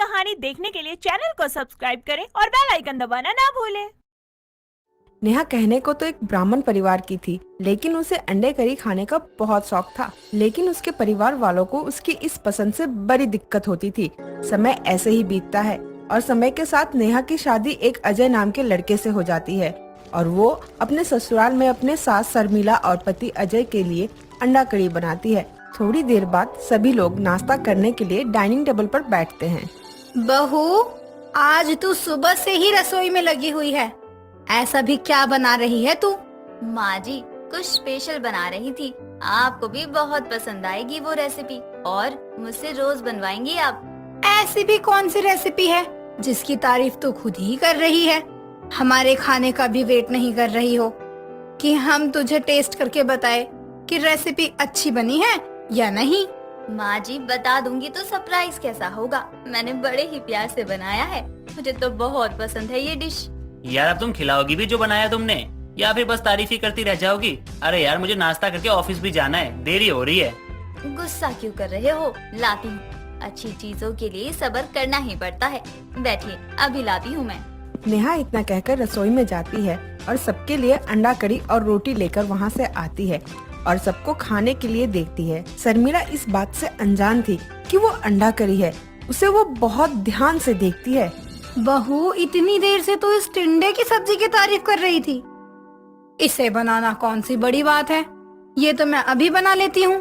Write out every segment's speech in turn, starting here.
कहानी देखने के लिए चैनल को सब्सक्राइब करें और बेल आइकन दबाना ना भूलें। नेहा कहने को तो एक ब्राह्मण परिवार की थी, लेकिन उसे अंडे करी खाने का बहुत शौक था। लेकिन उसके परिवार वालों को उसकी इस पसंद से बड़ी दिक्कत होती थी। समय ऐसे ही बीतता है और समय के साथ नेहा की शादी एक अजय नाम के लड़के से हो जाती है और वो अपने ससुराल में अपने सास शर्मिला और पति अजय के लिए अंडा करी बनाती है। थोड़ी देर बाद सभी लोग नाश्ता करने के लिए डाइनिंग टेबल पर बैठते हैं। बहू, आज तू सुबह से ही रसोई में लगी हुई है। ऐसा भी क्या बना रही है तू? माँ जी, कुछ स्पेशल बना रही थी। आपको भी बहुत पसंद आएगी वो रेसिपी और मुझसे रोज बनवाएंगी आप। ऐसी भी कौन सी रेसिपी है जिसकी तारीफ तो खुद ही कर रही है? हमारे खाने का भी वेट नहीं कर रही हो कि हम तुझे टेस्ट करके बताए कि रेसिपी अच्छी बनी है या नहीं। माँ जी, बता दूंगी तो सरप्राइज कैसा होगा। मैंने बड़े ही प्यार से बनाया है। मुझे तो बहुत पसंद है ये डिश। यार अब तुम खिलाओगी भी जो बनाया तुमने, या फिर बस तारीफ ही करती रह जाओगी? अरे यार, मुझे नाश्ता करके ऑफिस भी जाना है, देरी हो रही है। गुस्सा क्यों कर रहे हो? लाती हूँ। अच्छी चीजों के लिए सब्र करना ही पड़ता है। बैठिए, अभी लाती हूँ मैं। नेहा इतना कहकर रसोई में जाती है और सबके लिए अंडा करी और रोटी लेकर वहाँ से आती है और सबको खाने के लिए देखती है। शर्मिला इस बात से अनजान थी कि वो अंडा करी है। उसे वो बहुत ध्यान से देखती है। बहू, इतनी देर से तो इस टिंडे की सब्जी की तारीफ कर रही थी। इसे बनाना कौन सी बड़ी बात है? ये तो मैं अभी बना लेती हूँ।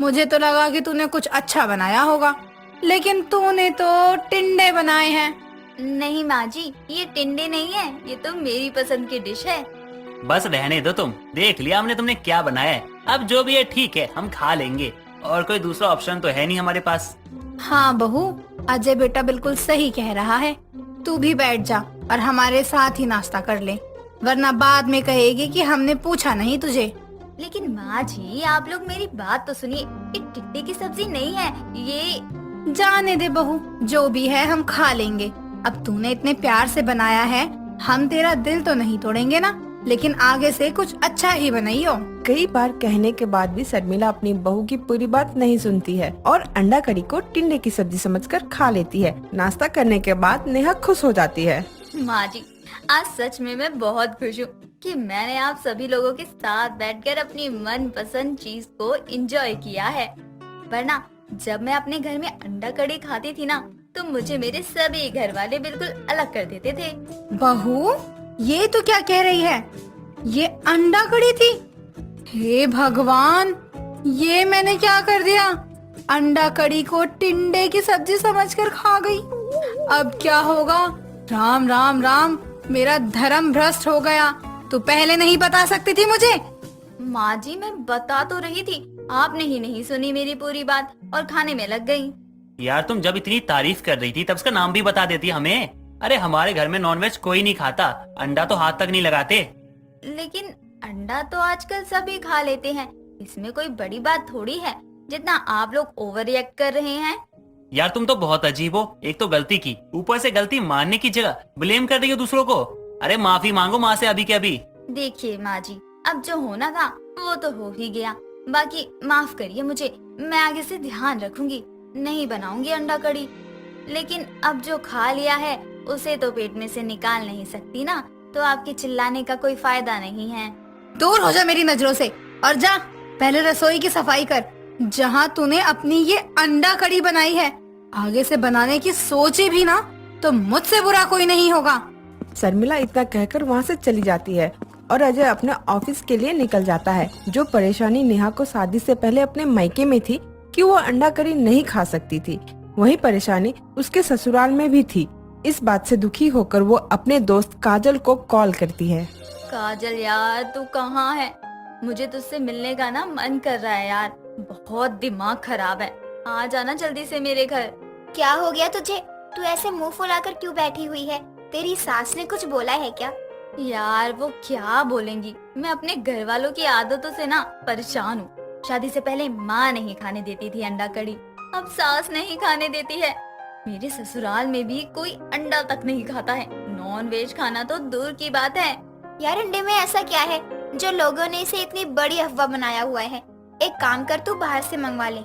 मुझे तो लगा कि तूने कुछ अच्छा बनाया होगा, लेकिन तूने तो टिंडे बनाए हैं। नहीं माँ जी, ये टिंडे नहीं है, ये तो मेरी पसंद की डिश है। बस रहने दो, तुम देख लिया हमने तुमने क्या बनाया है। अब जो भी है ठीक है, हम खा लेंगे और कोई दूसरा ऑप्शन तो है नहीं हमारे पास। हाँ बहू, अजय बेटा बिल्कुल सही कह रहा है। तू भी बैठ जा और हमारे साथ ही नाश्ता कर ले, वरना बाद में कहेगी कि हमने पूछा नहीं तुझे। लेकिन माँ जी, आप लोग मेरी बात तो सुनिए। ये टिंडे की सब्जी नहीं है, ये। जाने दे बहू, जो भी है हम खा लेंगे। अब तूने इतने प्यार से बनाया है, हम तेरा दिल तो नहीं तोड़ेंगे ना, लेकिन आगे से कुछ अच्छा ही बनाइयो। कई बार कहने के बाद भी शर्मिला अपनी बहू की पूरी बात नहीं सुनती है और अंडा करी को टिंडे की सब्जी समझकर खा लेती है। नाश्ता करने के बाद नेहा खुश हो जाती है। माँ जी, आज सच में मैं बहुत खुश हूँ कि मैंने आप सभी लोगों के साथ बैठकर अपनी मनपसंद चीज को एंजॉय किया है। वरना जब मैं अपने घर में अंडा कड़ी खाती थी ना, तो मुझे मेरे सभी घर वाले बिल्कुल अलग कर देते थे। बहू, ये तो क्या कह रही है? ये अंडा कड़ी थी? हे भगवान, ये मैंने क्या कर दिया? अंडा कड़ी को टिंडे की सब्जी समझकर खा गई। अब क्या होगा? राम राम राम, मेरा धर्म भ्रष्ट हो गया। तू पहले नहीं बता सकती थी मुझे? माँ जी, मैं बता तो रही थी, आपने ही नहीं सुनी मेरी पूरी बात और खाने में लग गई। यार तुम जब इतनी तारीफ कर रही थी तब उसका नाम भी बता देती हमें। अरे हमारे घर में नॉनवेज कोई नहीं खाता, अंडा तो हाथ तक नहीं लगाते। लेकिन अंडा तो आजकल सभी खा लेते हैं, इसमें कोई बड़ी बात थोड़ी है जितना आप लोग ओवर रिएक्ट कर रहे हैं। यार तुम तो बहुत अजीब हो। एक तो गलती की, ऊपर से गलती मानने की जगह ब्लेम कर रही हो दूसरों को। अरे माफी मांगो माँ से अभी के अभी। देखिए माँ जी, अब जो होना था वो तो हो ही गया। बाकी माफ करिए मुझे, मैं आगे से ध्यान रखूंगी, नहीं बनाऊंगी अंडा कड़ी। लेकिन अब जो खा लिया है उसे तो पेट में से निकाल नहीं सकती ना, तो आपके चिल्लाने का कोई फायदा नहीं है। दूर हो जा मेरी नजरों से और जा पहले रसोई की सफाई कर, जहाँ तूने अपनी ये अंडा कड़ी बनाई है। आगे से बनाने की सोचे भी ना तो मुझसे बुरा कोई नहीं होगा। शर्मिला इतना कहकर वहाँ से चली जाती है और अजय अपने ऑफिस के लिए निकल जाता है। जो परेशानी नेहा को शादी से पहले अपने मायके में थी कि वो अंडा करी नहीं खा सकती थी, वही परेशानी उसके ससुराल में भी थी। इस बात से दुखी होकर वो अपने दोस्त काजल को कॉल करती है। काजल यार, तू कहाँ है? मुझे तुझसे मिलने का ना मन कर रहा है यार, बहुत दिमाग खराब है। आ जाना जल्दी से मेरे घर। क्या हो गया तुझे? तू ऐसे मुंह फुलाकर क्यों बैठी हुई है? तेरी सास ने कुछ बोला है क्या? यार वो क्या बोलेंगी, मैं अपने घर वालों की आदतों से ना परेशान हूँ। शादी से पहले माँ नहीं खाने देती थी अंडा कड़ी, अब सास नहीं खाने देती है। मेरे ससुराल में भी कोई अंडा तक नहीं खाता है, नॉन वेज खाना तो दूर की बात है। यार अंडे में ऐसा क्या है जो लोगों ने इसे इतनी बड़ी अफवाह बनाया हुआ है? एक काम कर, तू बाहर से मंगवा ले।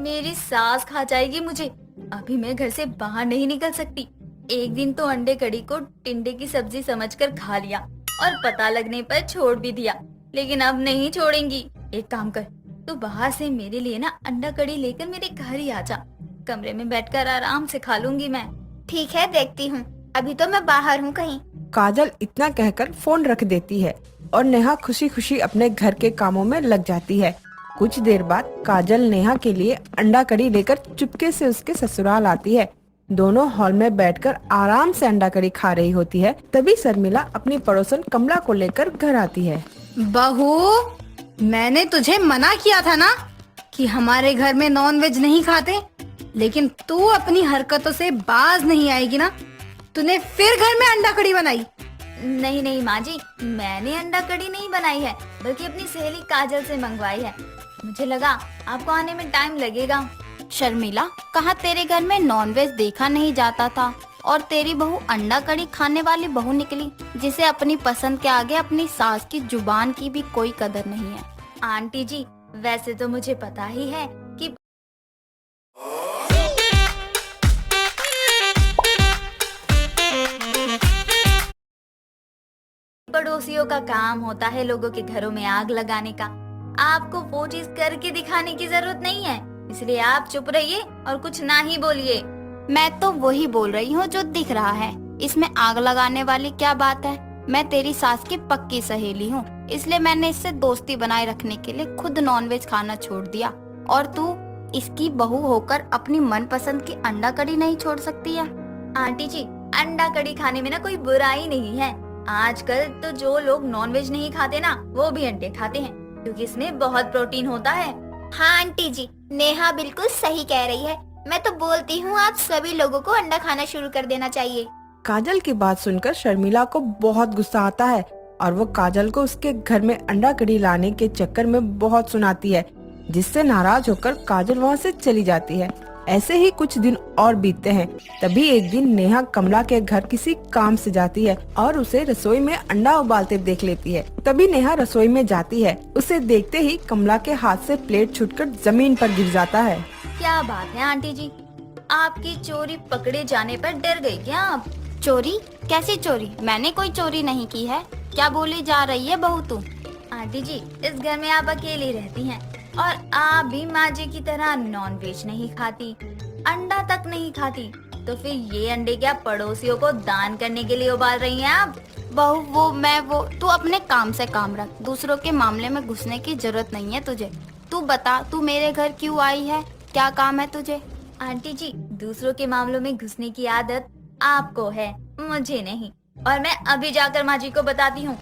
मेरी सास खा जाएगी मुझे, अभी मैं घर से बाहर नहीं निकल सकती। एक दिन तो अंडे कड़ी को टिंडे की सब्जी समझकर खा लिया और पता लगने पर छोड़ भी दिया, लेकिन अब नहीं छोड़ेंगी। एक काम कर, तू बाहर से मेरे लिए ना अंडा कड़ी लेकर मेरे घर ही आ जा। कमरे में बैठकर आराम से खा लूंगी मैं। ठीक है, देखती हूँ। अभी तो मैं बाहर हूँ कहीं। काजल इतना कहकर फोन रख देती है और नेहा खुशी खुशी अपने घर के कामों में लग जाती है। कुछ देर बाद काजल नेहा के लिए अंडा कड़ी लेकर चुपके से उसके ससुराल आती है। दोनों हॉल में बैठकर आराम से अंडा कड़ी खा रही होती है। तभी शर्मिला अपनी पड़ोसन कमला को लेकर घर आती है। बहू, मैंने तुझे मना किया था ना कि हमारे घर में नॉनवेज नहीं खाते, लेकिन तू अपनी हरकतों से बाज नहीं आएगी ना। तूने फिर घर में अंडा कड़ी बनाई। नहीं नहीं माँ जी, मैंने अंडा कड़ी नहीं बनाई है, बल्कि अपनी सहेली काजल से मंगवाई है। मुझे लगा आपको आने में टाइम लगेगा। शर्मिला, कहाँ तेरे घर में नॉनवेज देखा नहीं जाता था और तेरी बहू अंडा कड़ी खाने वाली बहू निकली, जिसे अपनी पसंद के आगे अपनी सास की जुबान की भी कोई कदर नहीं है। आंटी जी, वैसे तो मुझे पता ही है कि पड़ोसियों का काम होता है लोगों के घरों में आग लगाने का। आपको वो चीज करके दिखाने की जरूरत नहीं है, इसलिए आप चुप रहिए और कुछ ना ही बोलिए। मैं तो वही बोल रही हूँ जो दिख रहा है। इसमें आग लगाने वाली क्या बात है? मैं तेरी सास की पक्की सहेली हूँ, इसलिए मैंने इससे दोस्ती बनाए रखने के लिए खुद नॉनवेज खाना छोड़ दिया। और तू इसकी बहू होकर अपनी मनपसंद की अंडा कड़ी नहीं छोड़ सकती है? आंटी जी, अंडा कड़ी खाने में ना कोई बुराई नहीं है। आजकल तो जो लोग नॉनवेज नहीं खाते ना, वो भी अंडे खाते हैं, क्योंकि इसमें बहुत प्रोटीन होता है। हाँ आंटी जी, नेहा बिल्कुल सही कह रही है। मैं तो बोलती हूँ आप सभी लोगों को अंडा खाना शुरू कर देना चाहिए। काजल की बात सुनकर शर्मिला को बहुत गुस्सा आता है और वो काजल को उसके घर में अंडा कड़ी लाने के चक्कर में बहुत सुनाती है, जिससे नाराज होकर काजल वहाँ से चली जाती है। ऐसे ही कुछ दिन और बीतते हैं। तभी एक दिन नेहा कमला के घर किसी काम से जाती है और उसे रसोई में अंडा उबालते देख लेती है। तभी नेहा रसोई में जाती है। उसे देखते ही कमला के हाथ से प्लेट छूटकर जमीन पर गिर जाता है। क्या बात है आंटी जी, आपकी चोरी पकड़े जाने पर डर गई क्या आप? चोरी? कैसी चोरी? मैंने कोई चोरी नहीं की है। क्या बोली जा रही है बहू तू? आंटी जी, इस घर में आप अकेली रहती हैं और आप भी माँ जी की तरह नॉनवेज नहीं खाती, अंडा तक नहीं खाती, तो फिर ये अंडे क्या पड़ोसियों को दान करने के लिए उबाल रही हैं आप? बहू, वो तू अपने काम से काम रख। दूसरों के मामले में घुसने की जरूरत नहीं है तुझे। तू बता, तू मेरे घर क्यों आई है? क्या काम है तुझे? आंटी जी, दूसरों के मामलों में घुसने की आदत आपको है, मुझे नहीं। और मैं अभी जाकर माँ जी को बताती हूँ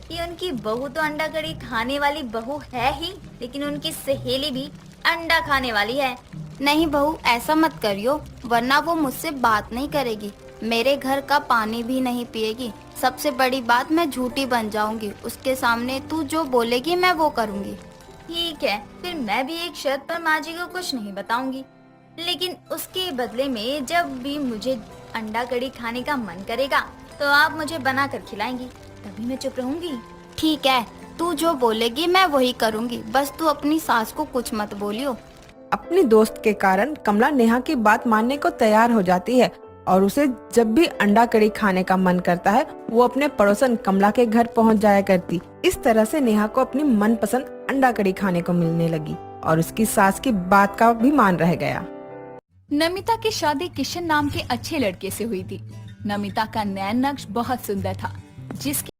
कि उनकी बहू तो अंडा कड़ी खाने वाली बहू है ही, लेकिन उनकी सहेली भी अंडा खाने वाली है। नहीं बहू, ऐसा मत करियो, वरना वो मुझसे बात नहीं करेगी, मेरे घर का पानी भी नहीं पिएगी। सबसे बड़ी बात, मैं झूठी बन जाऊंगी उसके सामने। तू जो बोलेगी मैं वो करूंगी। ठीक है, फिर मैं भी एक शर्त पर माँ जी को कुछ नहीं बताऊंगी, लेकिन उसके बदले में जब भी मुझे अंडा कड़ी खाने का मन करेगा तो आप मुझे बना कर खिलाएंगी, तभी मैं चुप रहूंगी। ठीक है, तू जो बोलेगी मैं वही करूंगी, बस तू अपनी सास को कुछ मत बोलियो। अपनी दोस्त के कारण कमला नेहा की बात मानने को तैयार हो जाती है और उसे जब भी अंडा कड़ी खाने का मन करता है वो अपने पड़ोसन कमला के घर पहुंच जाया करती। इस तरह से नेहा को अपनी मनपसंद अंडा कड़ी खाने को मिलने लगी और उसकी सास की बात का भी मान रह गया। नमिता की शादी किशन नाम के अच्छे लड़के से हुई थी। नमिता का नैन नक्श बहुत सुंदर था, जिसकी